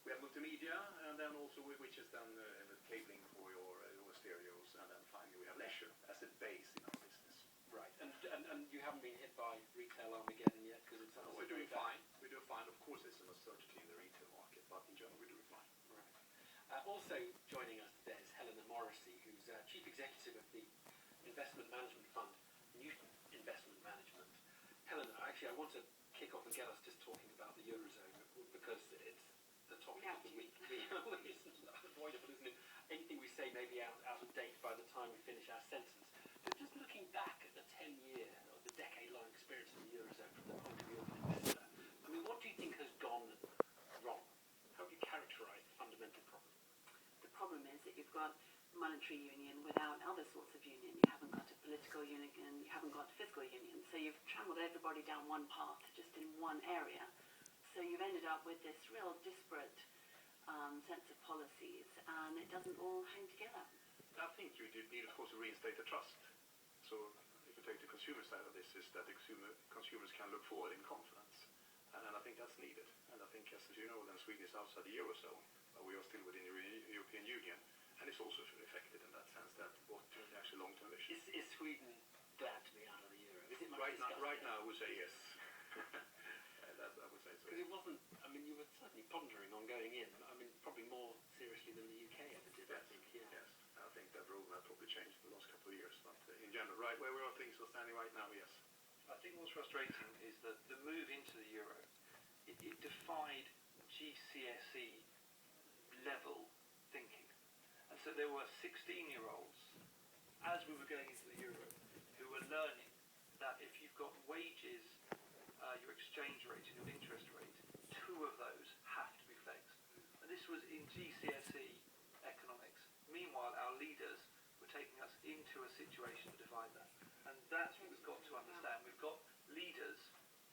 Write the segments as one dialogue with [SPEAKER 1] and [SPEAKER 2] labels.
[SPEAKER 1] We have multimedia, and then also which is then with cabling for your stereos, and then finally we have leisure as a base in our business.
[SPEAKER 2] Right, and you haven't been hit by retail Armageddon yet, because it's...
[SPEAKER 1] No, we're doing fine. We're doing fine. Of course, there's some uncertainty in the retail market, but in general, we're doing fine.
[SPEAKER 2] Right. Also joining us today is Helena Morrissey, who's Chief Executive of the investment management fund, Newton Investment Management. Helena, actually, I want to kick off and get us just talking about the Eurozone, because it's the topic of the week. It's unavoidable, isn't it? Anything we say may be out of date by the time we finish our sentence. But just looking back at the 10-year or the decade-long experience of the Eurozone from the point of view of an investor, I mean, what do you think has gone wrong? How would you characterise the fundamental problem?
[SPEAKER 3] The problem is that you've got monetary union without other sorts of union. You haven't got a political union, you haven't got fiscal union. So you've trammeled everybody down one path just in one area. So you've ended up with this real disparate sense of policies, and it doesn't all hang together.
[SPEAKER 1] I think you need, of course, to reinstate the trust. So if you take the consumer side of this, is that consumers can look forward in confidence. And I think that's needed. And I think, as you know, then Sweden is outside the Eurozone, but we are still within the European Union. And it's also affected in that sense that what the actual long-term issue.
[SPEAKER 2] Is Sweden glad to be out of the Euro? Is it
[SPEAKER 1] right now, I would say yes. I would say so.
[SPEAKER 2] Because it wasn't, I mean, you were certainly pondering on going in. I mean, probably more seriously than the UK ever did,
[SPEAKER 1] yes,
[SPEAKER 2] I think. Yeah.
[SPEAKER 1] Yes, I think that roadmap probably changed in the last couple of years. But in general, right where things are standing right now, yes.
[SPEAKER 4] I think what's frustrating is that the move into the Euro, it defied GCSE level thinking. And so there were 16-year-olds, as we were going into the Euro, who were learning that if you've got wages, your exchange rate and your interest rate, two of those have to be fixed. And this was in GCSE economics. Meanwhile, our leaders were taking us into a situation to divide that. And that's what we've got to understand. We've got leaders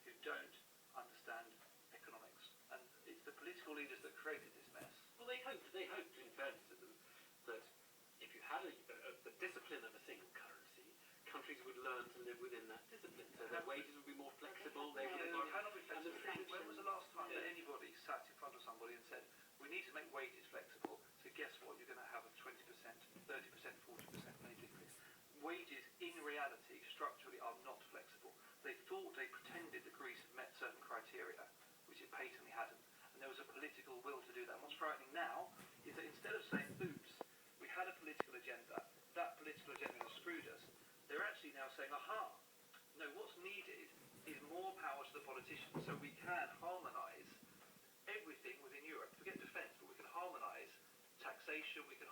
[SPEAKER 4] who don't understand economics. And it's the political leaders that created this mess.
[SPEAKER 2] Well, they hoped in fairness to them, that if you had the discipline of a single currency, countries would learn to live within that discipline. So their wages would be more flexible. They
[SPEAKER 4] cannot be flexible. When was the last time that anybody sat in front of somebody and said, we need to make wages flexible, so guess what? You're going to have a 20%, 30%, 40% wage increase. Wages, in reality, structurally are not flexible. They pretended that Greece had met certain criteria, which it patently hadn't. And there was a political will to do that. And what's frightening now is that instead of saying, oops, we had a political agenda, that political agenda has screwed us, they're actually now saying, aha, no, what's needed is more power to the politicians so we can harmonise everything within Europe. Forget defence, but we can harmonise taxation, we can